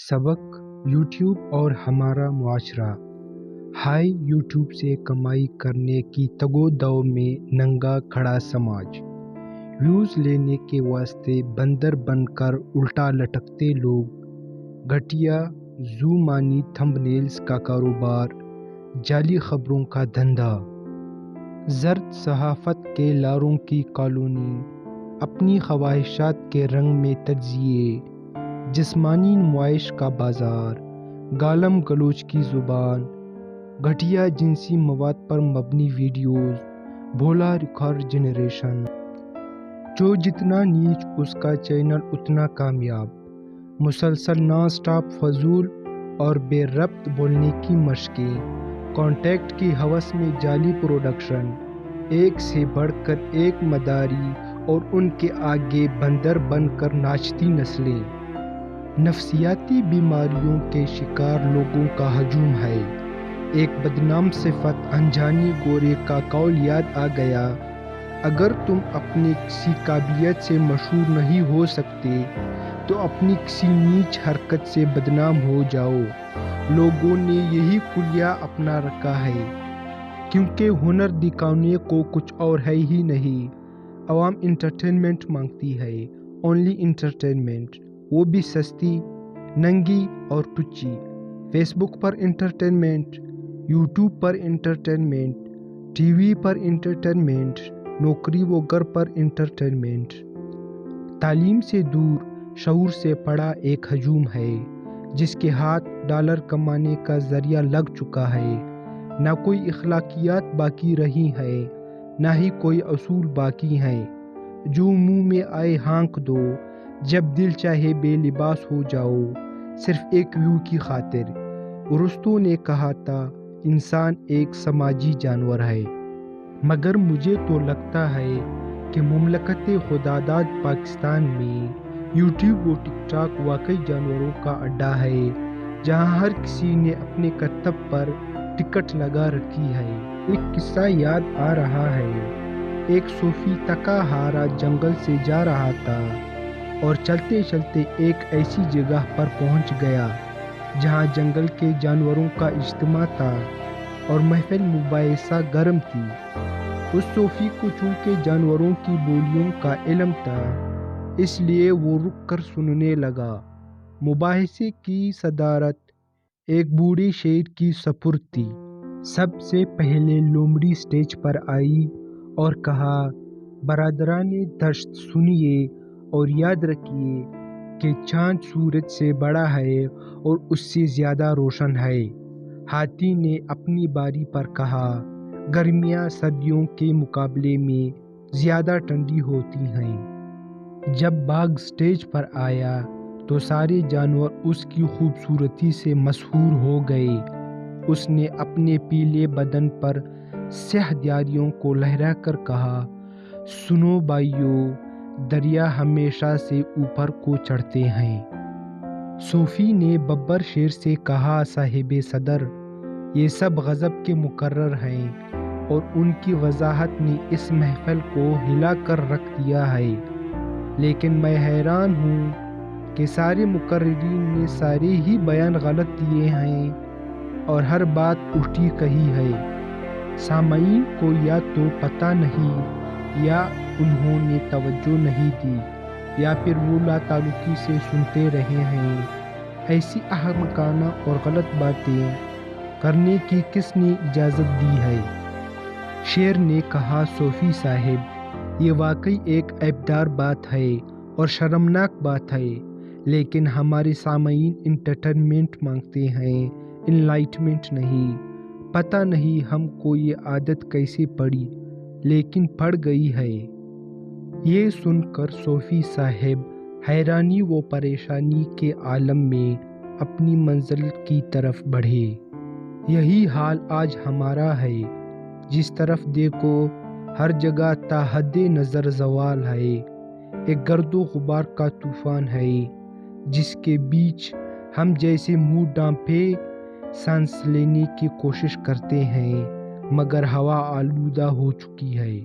سبق یوٹیوب اور ہمارا معاشرہ۔ ہائی یوٹیوب سے کمائی کرنے کی تگو دو میں ننگا کھڑا سماج، ویوز لینے کے واسطے بندر بن کر الٹا لٹکتے لوگ، گھٹیا زومانی تھمبنیلز کا کاروبار، جعلی خبروں کا دھندا، زرد صحافت کے لاروں کی کالونی، اپنی خواہشات کے رنگ میں تجزیے، جسمانی نمائش کا بازار، گالم گلوچ کی زبان، گھٹیا جنسی مواد پر مبنی ویڈیوز، بھولا ریکارڈ جنریشن۔ جو جتنا نیچ اس کا چینل اتنا کامیاب، مسلسل نان سٹاپ فضول اور بے ربط بولنے کی مشقیں، کانٹیکٹ کی ہوس میں جعلی پروڈکشن، ایک سے بڑھ کر ایک مداری اور ان کے آگے بندر بن کر ناچتی نسلیں، نفسیاتی بیماریوں کے شکار لوگوں کا ہجوم ہے۔ ایک بدنام صفت انجانی گورے کا قول یاد آ گیا، اگر تم اپنی کسی قابلیت سے مشہور نہیں ہو سکتے تو اپنی کسی نیچ حرکت سے بدنام ہو جاؤ۔ لوگوں نے یہی کلیہ اپنا رکھا ہے، کیونکہ ہنر دکھانے کو کچھ اور ہے ہی نہیں۔ عوام انٹرٹینمنٹ مانگتی ہے، اونلی انٹرٹینمنٹ، وہ بھی سستی، ننگی اور ٹچی۔ فیس بک پر انٹرٹینمنٹ، یوٹیوب پر انٹرٹینمنٹ، ٹی وی پر انٹرٹینمنٹ، نوکری و گھر پر انٹرٹینمنٹ۔ تعلیم سے دور، شعور سے پڑا ایک ہجوم ہے، جس کے ہاتھ ڈالر کمانے کا ذریعہ لگ چکا ہے۔ نہ کوئی اخلاقیات باقی رہی ہیں، نہ ہی کوئی اصول باقی ہیں۔ جو منہ میں آئے ہانک دو، جب دل چاہے بے لباس ہو جاؤ، صرف ایک ویو کی خاطر۔ ارسطو نے کہا تھا، انسان ایک سماجی جانور ہے۔ مگر مجھے تو لگتا ہے کہ مملکت خداداد پاکستان میں یوٹیوب و ٹک ٹاک واقعی جانوروں کا اڈا ہے، جہاں ہر کسی نے اپنے کرتب پر ٹکٹ لگا رکھی ہے۔ ایک قصہ یاد آ رہا ہے۔ ایک صوفی تھکا ہارا جنگل سے جا رہا تھا اور چلتے چلتے ایک ایسی جگہ پر پہنچ گیا جہاں جنگل کے جانوروں کا اجتماع تھا اور محفل مباحثہ گرم تھی۔ اس صوفی کو چونکہ جانوروں کی بولیوں کا علم تھا، اس لیے وہ رک کر سننے لگا۔ مباحثے کی صدارت ایک بوڑھے شیر کی سپرد تھی۔ سب سے پہلے لومڑی سٹیج پر آئی اور کہا، برادران دشت سنیے اور یاد رکھیے کہ چاند سورج سے بڑا ہے اور اس سے زیادہ روشن ہے۔ ہاتھی نے اپنی باری پر کہا، گرمیاں سردیوں کے مقابلے میں زیادہ ٹھنڈی ہوتی ہیں۔ جب باگھ سٹیج پر آیا تو سارے جانور اس کی خوبصورتی سے مسحور ہو گئے۔ اس نے اپنے پیلے بدن پر سیاہ دھاریوں کو لہرا کر کہا، سنو بھائیو، دریا ہمیشہ سے اوپر کو چڑھتے ہیں۔ صوفی نے ببر شیر سے کہا، صاحب صدر، یہ سب غضب کے مقرر ہیں، اور ان کی وضاحت نے اس محفل کو ہلا کر رکھ دیا ہے، لیکن میں حیران ہوں کہ سارے مقررین نے سارے ہی بیان غلط دیے ہیں اور ہر بات الٹی کہی ہے۔ سامعین کو یا تو پتہ نہیں، یا انہوں نے توجہ نہیں دی، یا پھر وہ لاتعلقی سے سنتے رہے ہیں۔ ایسی احمقانہ اور غلط باتیں کرنے کی کس نے اجازت دی ہے؟ شیر نے کہا، صوفی صاحب، یہ واقعی ایک عیبدار بات ہے اور شرمناک بات ہے، لیکن ہمارے سامعین انٹرٹینمنٹ مانگتے ہیں، انلائٹمنٹ نہیں۔ پتہ نہیں ہم کو یہ عادت کیسے پڑی، لیکن پڑ گئی ہے۔ یہ سن کر صوفی صاحب حیرانی و پریشانی کے عالم میں اپنی منزل کی طرف بڑھے۔ یہی حال آج ہمارا ہے۔ جس طرف دیکھو ہر جگہ تا حد نظر زوال ہے۔ ایک گرد و غبار کا طوفان ہے، جس کے بیچ ہم جیسے منہ ڈھانپے سانس لینے کی کوشش کرتے ہیں، مگر ہوا آلودہ ہو چکی ہے۔